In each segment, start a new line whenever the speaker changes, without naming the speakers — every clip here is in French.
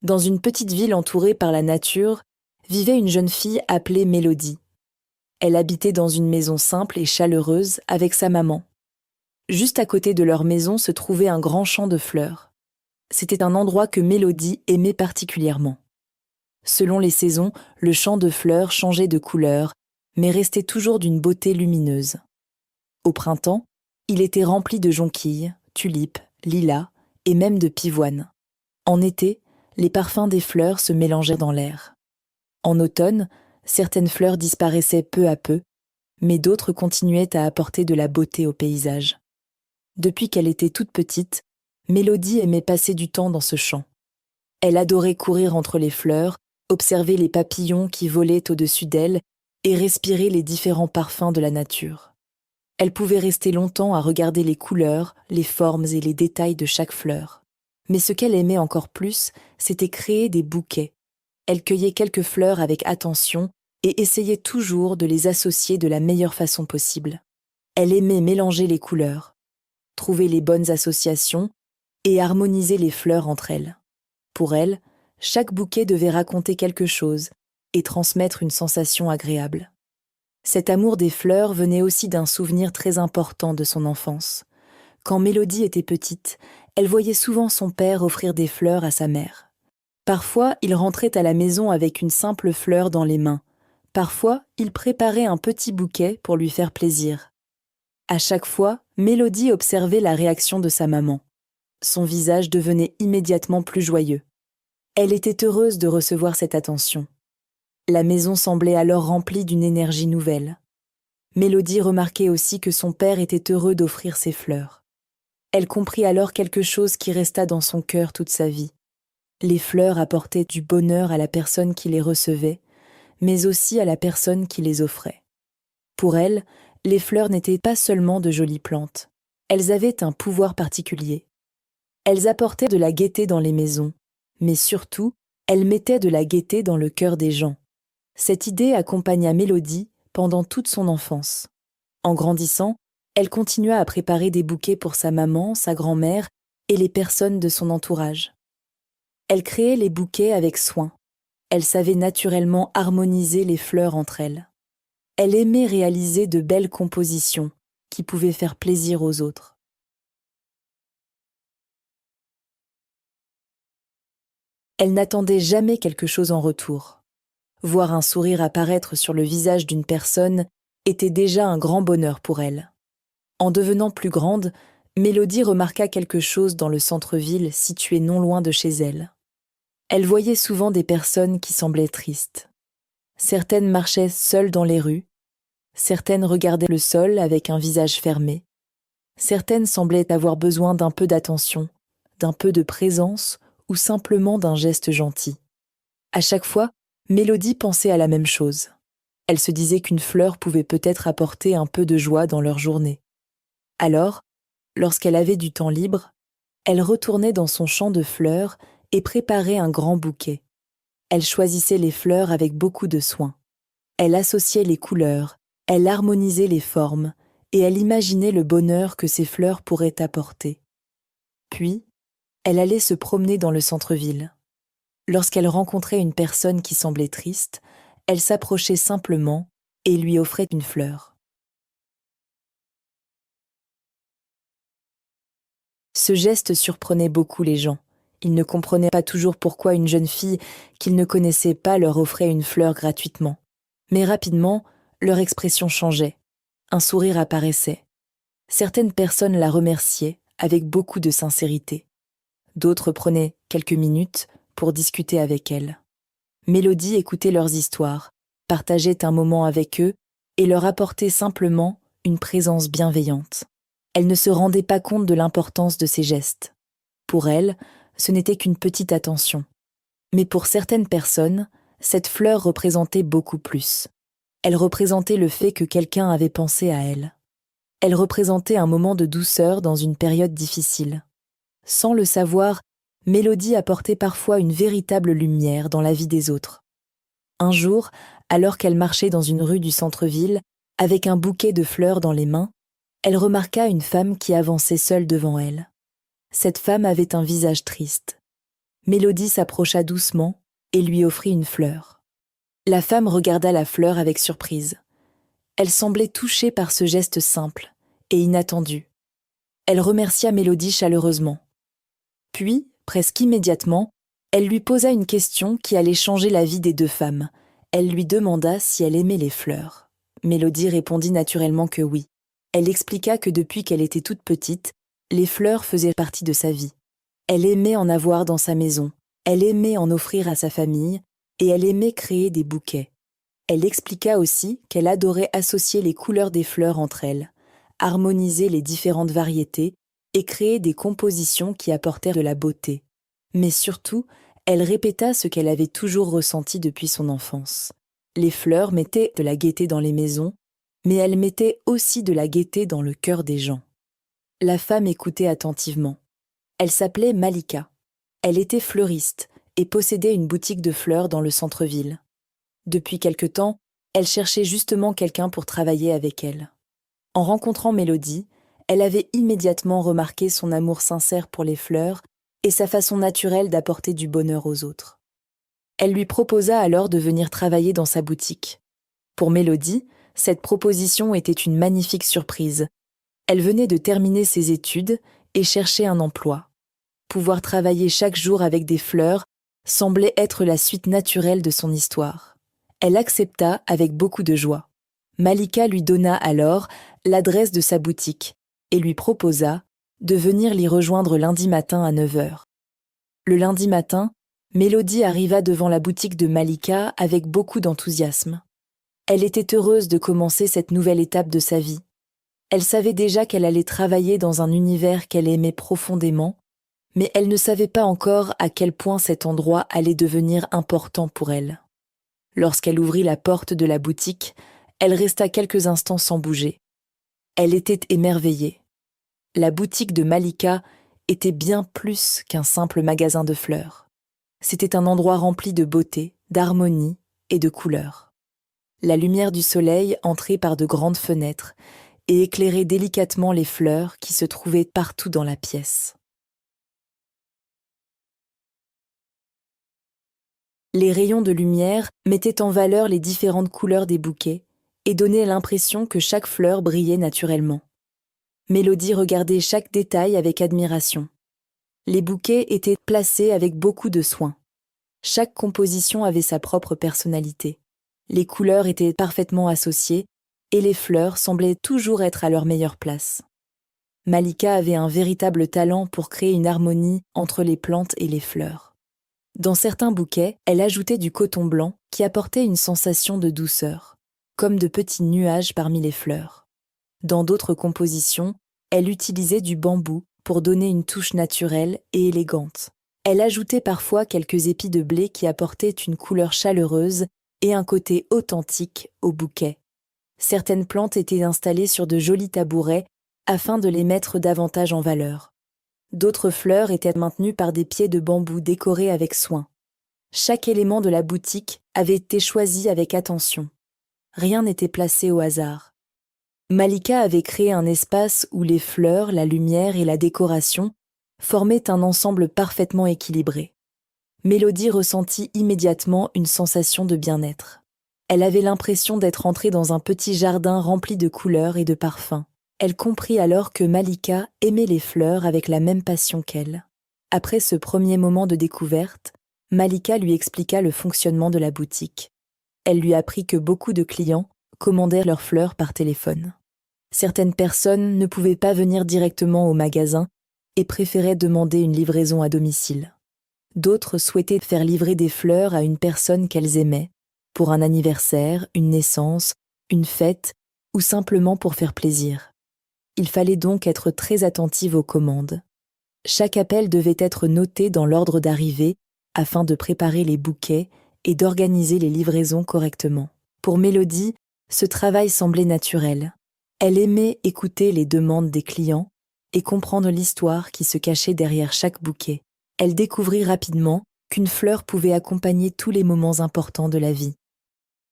Dans une petite ville entourée par la nature, vivait une jeune fille appelée Mélodie. Elle habitait dans une maison simple et chaleureuse avec sa maman. Juste à côté de leur maison se trouvait un grand champ de fleurs. C'était un endroit que Mélodie aimait particulièrement. Selon les saisons, le champ de fleurs changeait de couleur, mais restait toujours d'une beauté lumineuse. Au printemps, il était rempli de jonquilles, tulipes, lilas et même de pivoines. En été, les parfums des fleurs se mélangeaient dans l'air. En automne, certaines fleurs disparaissaient peu à peu, mais d'autres continuaient à apporter de la beauté au paysage. Depuis qu'elle était toute petite, Mélodie aimait passer du temps dans ce champ. Elle adorait courir entre les fleurs, observer les papillons qui volaient au-dessus d'elle et respirer les différents parfums de la nature. Elle pouvait rester longtemps à regarder les couleurs, les formes et les détails de chaque fleur. Mais ce qu'elle aimait encore plus, c'était créer des bouquets. Elle cueillait quelques fleurs avec attention et essayait toujours de les associer de la meilleure façon possible. Elle aimait mélanger les couleurs, trouver les bonnes associations et harmoniser les fleurs entre elles. Pour elle, chaque bouquet devait raconter quelque chose et transmettre une sensation agréable. Cet amour des fleurs venait aussi d'un souvenir très important de son enfance. Quand Mélodie était petite, elle voyait souvent son père offrir des fleurs à sa mère. Parfois, il rentrait à la maison avec une simple fleur dans les mains. Parfois, il préparait un petit bouquet pour lui faire plaisir. À chaque fois, Mélodie observait la réaction de sa maman. Son visage devenait immédiatement plus joyeux. Elle était heureuse de recevoir cette attention. La maison semblait alors remplie d'une énergie nouvelle. Mélodie remarquait aussi que son père était heureux d'offrir ses fleurs. Elle comprit alors quelque chose qui resta dans son cœur toute sa vie. Les fleurs apportaient du bonheur à la personne qui les recevait, mais aussi à la personne qui les offrait. Pour elle, les fleurs n'étaient pas seulement de jolies plantes. Elles avaient un pouvoir particulier. Elles apportaient de la gaieté dans les maisons, mais surtout, elles mettaient de la gaieté dans le cœur des gens. Cette idée accompagna Mélodie pendant toute son enfance. En grandissant, elle continua à préparer des bouquets pour sa maman, sa grand-mère et les personnes de son entourage. Elle créait les bouquets avec soin. Elle savait naturellement harmoniser les fleurs entre elles. Elle aimait réaliser de belles compositions qui pouvaient faire plaisir aux autres. Elle n'attendait jamais quelque chose en retour. Voir un sourire apparaître sur le visage d'une personne était déjà un grand bonheur pour elle. En devenant plus grande, Mélodie remarqua quelque chose dans le centre-ville situé non loin de chez elle. Elle voyait souvent des personnes qui semblaient tristes. Certaines marchaient seules dans les rues, certaines regardaient le sol avec un visage fermé, certaines semblaient avoir besoin d'un peu d'attention, d'un peu de présence ou simplement d'un geste gentil. À chaque fois, Mélodie pensait à la même chose. Elle se disait qu'une fleur pouvait peut-être apporter un peu de joie dans leur journée. Alors, lorsqu'elle avait du temps libre, elle retournait dans son champ de fleurs et préparait un grand bouquet. Elle choisissait les fleurs avec beaucoup de soin. Elle associait les couleurs, elle harmonisait les formes et elle imaginait le bonheur que ces fleurs pourraient apporter. Puis, elle allait se promener dans le centre-ville. Lorsqu'elle rencontrait une personne qui semblait triste, elle s'approchait simplement et lui offrait une fleur. Ce geste surprenait beaucoup les gens. Ils ne comprenaient pas toujours pourquoi une jeune fille qu'ils ne connaissaient pas leur offrait une fleur gratuitement. Mais rapidement, leur expression changeait. Un sourire apparaissait. Certaines personnes la remerciaient avec beaucoup de sincérité. D'autres prenaient quelques minutes pour discuter avec elle. Mélodie écoutait leurs histoires, partageait un moment avec eux et leur apportait simplement une présence bienveillante. Elle ne se rendait pas compte de l'importance de ces gestes. Pour elle, ce n'était qu'une petite attention. Mais pour certaines personnes, cette fleur représentait beaucoup plus. Elle représentait le fait que quelqu'un avait pensé à elle. Elle représentait un moment de douceur dans une période difficile. Sans le savoir, Mélodie apportait parfois une véritable lumière dans la vie des autres. Un jour, alors qu'elle marchait dans une rue du centre-ville, avec un bouquet de fleurs dans les mains, elle remarqua une femme qui avançait seule devant elle. Cette femme avait un visage triste. Mélodie s'approcha doucement et lui offrit une fleur. La femme regarda la fleur avec surprise. Elle semblait touchée par ce geste simple et inattendu. Elle remercia Mélodie chaleureusement. Puis, presque immédiatement, elle lui posa une question qui allait changer la vie des deux femmes. Elle lui demanda si elle aimait les fleurs. Mélodie répondit naturellement que oui. Elle expliqua que depuis qu'elle était toute petite, les fleurs faisaient partie de sa vie. Elle aimait en avoir dans sa maison, elle aimait en offrir à sa famille, et elle aimait créer des bouquets. Elle expliqua aussi qu'elle adorait associer les couleurs des fleurs entre elles, harmoniser les différentes variétés et créer des compositions qui apportèrent de la beauté. Mais surtout, elle répéta ce qu'elle avait toujours ressenti depuis son enfance. Les fleurs mettaient de la gaieté dans les maisons, mais elles mettaient aussi de la gaieté dans le cœur des gens. La femme écoutait attentivement. Elle s'appelait Malika. Elle était fleuriste et possédait une boutique de fleurs dans le centre-ville. Depuis quelque temps, elle cherchait justement quelqu'un pour travailler avec elle. En rencontrant Mélodie, elle avait immédiatement remarqué son amour sincère pour les fleurs et sa façon naturelle d'apporter du bonheur aux autres. Elle lui proposa alors de venir travailler dans sa boutique. Pour Mélodie, cette proposition était une magnifique surprise. Elle venait de terminer ses études et cherchait un emploi. Pouvoir travailler chaque jour avec des fleurs semblait être la suite naturelle de son histoire. Elle accepta avec beaucoup de joie. Malika lui donna alors l'adresse de sa boutique et lui proposa de venir l'y rejoindre lundi matin à 9h. Le lundi matin, Mélodie arriva devant la boutique de Malika avec beaucoup d'enthousiasme. Elle était heureuse de commencer cette nouvelle étape de sa vie. Elle savait déjà qu'elle allait travailler dans un univers qu'elle aimait profondément, mais elle ne savait pas encore à quel point cet endroit allait devenir important pour elle. Lorsqu'elle ouvrit la porte de la boutique, elle resta quelques instants sans bouger. Elle était émerveillée. La boutique de Malika était bien plus qu'un simple magasin de fleurs. C'était un endroit rempli de beauté, d'harmonie et de couleurs. La lumière du soleil entrait par de grandes fenêtres et éclairait délicatement les fleurs qui se trouvaient partout dans la pièce. Les rayons de lumière mettaient en valeur les différentes couleurs des bouquets et donnaient l'impression que chaque fleur brillait naturellement. Mélodie regardait chaque détail avec admiration. Les bouquets étaient placés avec beaucoup de soin. Chaque composition avait sa propre personnalité. Les couleurs étaient parfaitement associées et les fleurs semblaient toujours être à leur meilleure place. Malika avait un véritable talent pour créer une harmonie entre les plantes et les fleurs. Dans certains bouquets, elle ajoutait du coton blanc qui apportait une sensation de douceur, comme de petits nuages parmi les fleurs. Dans d'autres compositions, elle utilisait du bambou pour donner une touche naturelle et élégante. Elle ajoutait parfois quelques épis de blé qui apportaient une couleur chaleureuse et un côté authentique au bouquet. Certaines plantes étaient installées sur de jolis tabourets afin de les mettre davantage en valeur. D'autres fleurs étaient maintenues par des pieds de bambou décorés avec soin. Chaque élément de la boutique avait été choisi avec attention. Rien n'était placé au hasard. Malika avait créé un espace où les fleurs, la lumière et la décoration formaient un ensemble parfaitement équilibré. Mélodie ressentit immédiatement une sensation de bien-être. Elle avait l'impression d'être entrée dans un petit jardin rempli de couleurs et de parfums. Elle comprit alors que Malika aimait les fleurs avec la même passion qu'elle. Après ce premier moment de découverte, Malika lui expliqua le fonctionnement de la boutique. Elle lui apprit que beaucoup de clients commandèrent leurs fleurs par téléphone. Certaines personnes ne pouvaient pas venir directement au magasin et préféraient demander une livraison à domicile. D'autres souhaitaient faire livrer des fleurs à une personne qu'elles aimaient, pour un anniversaire, une naissance, une fête ou simplement pour faire plaisir. Il fallait donc être très attentive aux commandes. Chaque appel devait être noté dans l'ordre d'arrivée afin de préparer les bouquets et d'organiser les livraisons correctement. Pour Mélodie, ce travail semblait naturel. Elle aimait écouter les demandes des clients et comprendre l'histoire qui se cachait derrière chaque bouquet. Elle découvrit rapidement qu'une fleur pouvait accompagner tous les moments importants de la vie.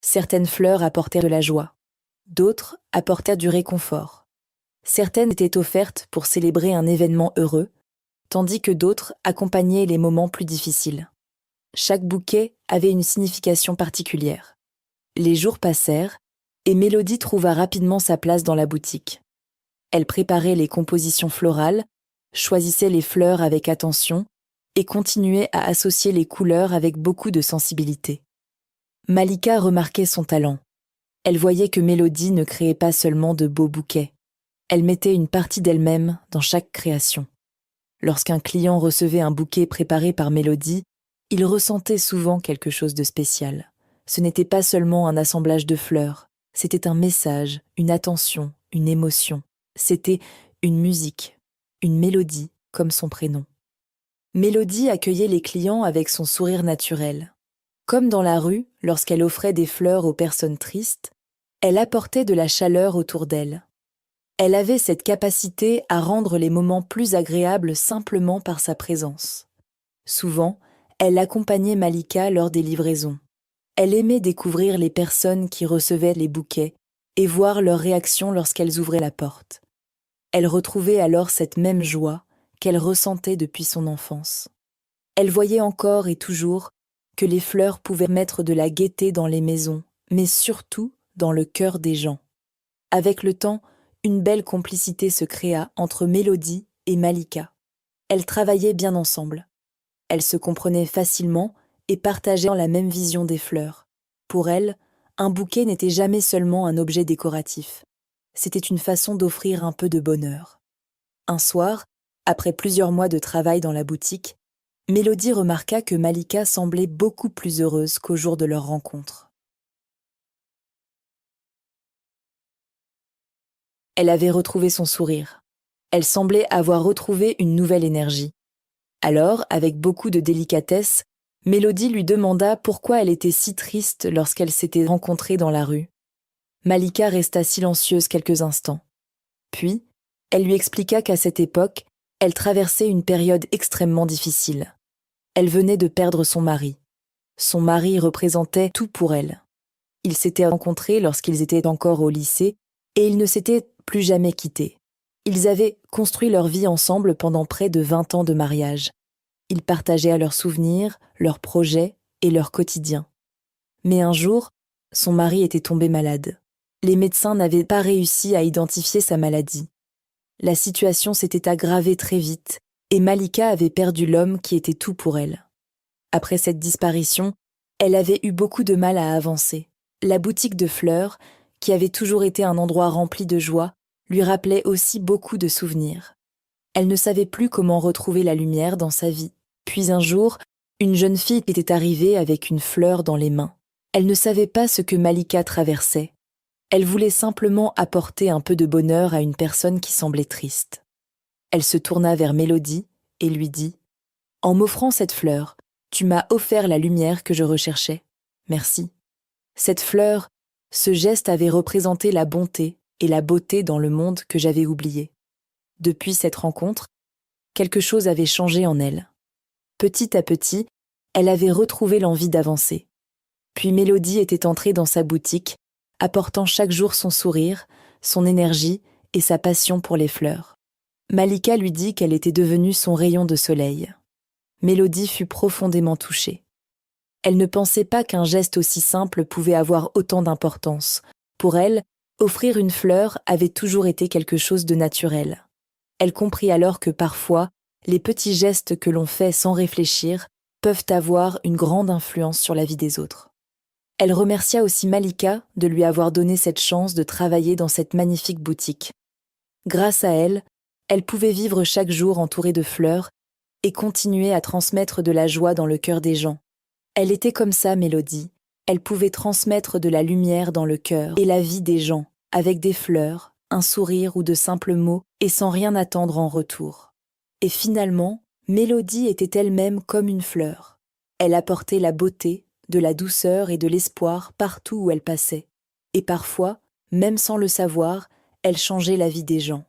Certaines fleurs apportèrent de la joie, d'autres apportèrent du réconfort. Certaines étaient offertes pour célébrer un événement heureux, tandis que d'autres accompagnaient les moments plus difficiles. Chaque bouquet avait une signification particulière. Les jours passèrent, et Mélodie trouva rapidement sa place dans la boutique. Elle préparait les compositions florales, choisissait les fleurs avec attention et continuait à associer les couleurs avec beaucoup de sensibilité. Malika remarquait son talent. Elle voyait que Mélodie ne créait pas seulement de beaux bouquets. Elle mettait une partie d'elle-même dans chaque création. Lorsqu'un client recevait un bouquet préparé par Mélodie, il ressentait souvent quelque chose de spécial. Ce n'était pas seulement un assemblage de fleurs, c'était un message, une attention, une émotion. C'était une musique, une mélodie, comme son prénom. Mélodie accueillait les clients avec son sourire naturel. Comme dans la rue, lorsqu'elle offrait des fleurs aux personnes tristes, elle apportait de la chaleur autour d'elle. Elle avait cette capacité à rendre les moments plus agréables simplement par sa présence. Souvent, elle accompagnait Malika lors des livraisons. Elle aimait découvrir les personnes qui recevaient les bouquets et voir leur réaction lorsqu'elles ouvraient la porte. Elle retrouvait alors cette même joie qu'elle ressentait depuis son enfance. Elle voyait encore et toujours que les fleurs pouvaient mettre de la gaieté dans les maisons, mais surtout dans le cœur des gens. Avec le temps, une belle complicité se créa entre Mélodie et Malika. Elles travaillaient bien ensemble. Elles se comprenaient facilement et partageaient la même vision des fleurs. Pour elles, un bouquet n'était jamais seulement un objet décoratif. C'était une façon d'offrir un peu de bonheur. Un soir, après plusieurs mois de travail dans la boutique, Mélodie remarqua que Malika semblait beaucoup plus heureuse qu'au jour de leur rencontre. Elle avait retrouvé son sourire. Elle semblait avoir retrouvé une nouvelle énergie. Alors, avec beaucoup de délicatesse, Mélodie lui demanda pourquoi elle était si triste lorsqu'elle s'était rencontrée dans la rue. Malika resta silencieuse quelques instants. Puis, elle lui expliqua qu'à cette époque, elle traversait une période extrêmement difficile. Elle venait de perdre son mari. Son mari représentait tout pour elle. Ils s'étaient rencontrés lorsqu'ils étaient encore au lycée et ils ne s'étaient plus jamais quittés. Ils avaient construit leur vie ensemble pendant près de 20 ans de mariage. Ils partageaient leurs souvenirs, leurs projets et leur quotidien. Mais un jour, son mari était tombé malade. Les médecins n'avaient pas réussi à identifier sa maladie. La situation s'était aggravée très vite et Malika avait perdu l'homme qui était tout pour elle. Après cette disparition, elle avait eu beaucoup de mal à avancer. La boutique de fleurs, qui avait toujours été un endroit rempli de joie, lui rappelait aussi beaucoup de souvenirs. Elle ne savait plus comment retrouver la lumière dans sa vie. Puis un jour, une jeune fille était arrivée avec une fleur dans les mains. Elle ne savait pas ce que Malika traversait. Elle voulait simplement apporter un peu de bonheur à une personne qui semblait triste. Elle se tourna vers Mélodie et lui dit « En m'offrant cette fleur, tu m'as offert la lumière que je recherchais. Merci. » Cette fleur, ce geste avait représenté la bonté et la beauté dans le monde que j'avais oublié. Depuis cette rencontre, quelque chose avait changé en elle. Petit à petit, elle avait retrouvé l'envie d'avancer. Puis Mélodie était entrée dans sa boutique, apportant chaque jour son sourire, son énergie et sa passion pour les fleurs. Malika lui dit qu'elle était devenue son rayon de soleil. Mélodie fut profondément touchée. Elle ne pensait pas qu'un geste aussi simple pouvait avoir autant d'importance. Pour elle, offrir une fleur avait toujours été quelque chose de naturel. Elle comprit alors que parfois, les petits gestes que l'on fait sans réfléchir peuvent avoir une grande influence sur la vie des autres. Elle remercia aussi Malika de lui avoir donné cette chance de travailler dans cette magnifique boutique. Grâce à elle, elle pouvait vivre chaque jour entourée de fleurs et continuer à transmettre de la joie dans le cœur des gens. Elle était comme ça, Mélodie. Elle pouvait transmettre de la lumière dans le cœur et la vie des gens, avec des fleurs, un sourire ou de simples mots et sans rien attendre en retour. Et finalement, Mélodie était elle-même comme une fleur. Elle apportait la beauté, de la douceur et de l'espoir partout où elle passait. Et parfois, même sans le savoir, elle changeait la vie des gens.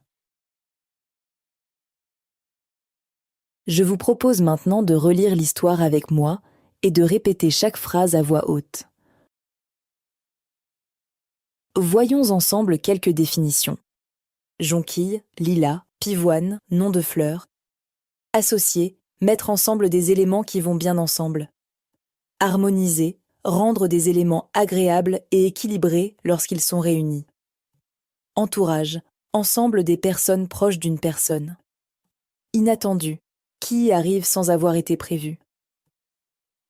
Je vous propose maintenant de relire l'histoire avec moi et de répéter chaque phrase à voix haute. Voyons ensemble quelques définitions. Jonquille, lilas, pivoine, nom de fleur. Associer, mettre ensemble des éléments qui vont bien ensemble. Harmoniser, rendre des éléments agréables et équilibrés lorsqu'ils sont réunis. Entourage, ensemble des personnes proches d'une personne. Inattendu, qui arrive sans avoir été prévu.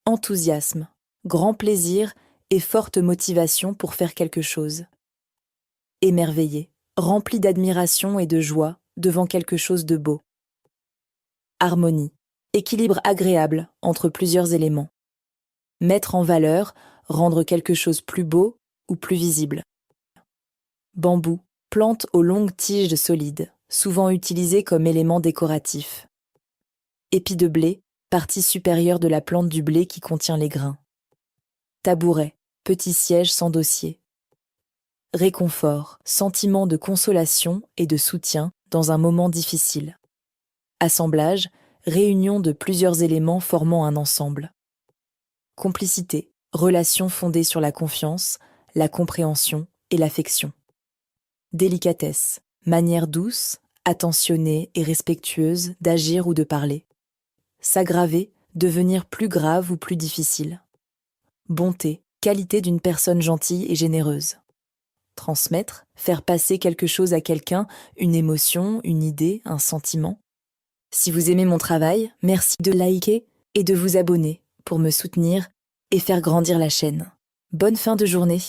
Enthousiasme, grand plaisir et forte motivation pour faire quelque chose. Émerveillé, rempli d'admiration et de joie devant quelque chose de beau. Harmonie, équilibre agréable entre plusieurs éléments. Mettre en valeur, rendre quelque chose plus beau ou plus visible. Bambou, plante aux longues tiges solides, souvent utilisée comme élément décoratif. Épi de blé, partie supérieure de la plante du blé qui contient les grains. Tabouret, petit siège sans dossier. Réconfort, sentiment de consolation et de soutien dans un moment difficile. Assemblage, réunion de plusieurs éléments formant un ensemble. Complicité, relation fondée sur la confiance, la compréhension et l'affection. Délicatesse, manière douce, attentionnée et respectueuse d'agir ou de parler. S'aggraver, devenir plus grave ou plus difficile. Bonté, qualité d'une personne gentille et généreuse. Transmettre, faire passer quelque chose à quelqu'un, une émotion, une idée, un sentiment. Si vous aimez mon travail, merci de liker et de vous abonner pour me soutenir et faire grandir la chaîne. Bonne fin de journée!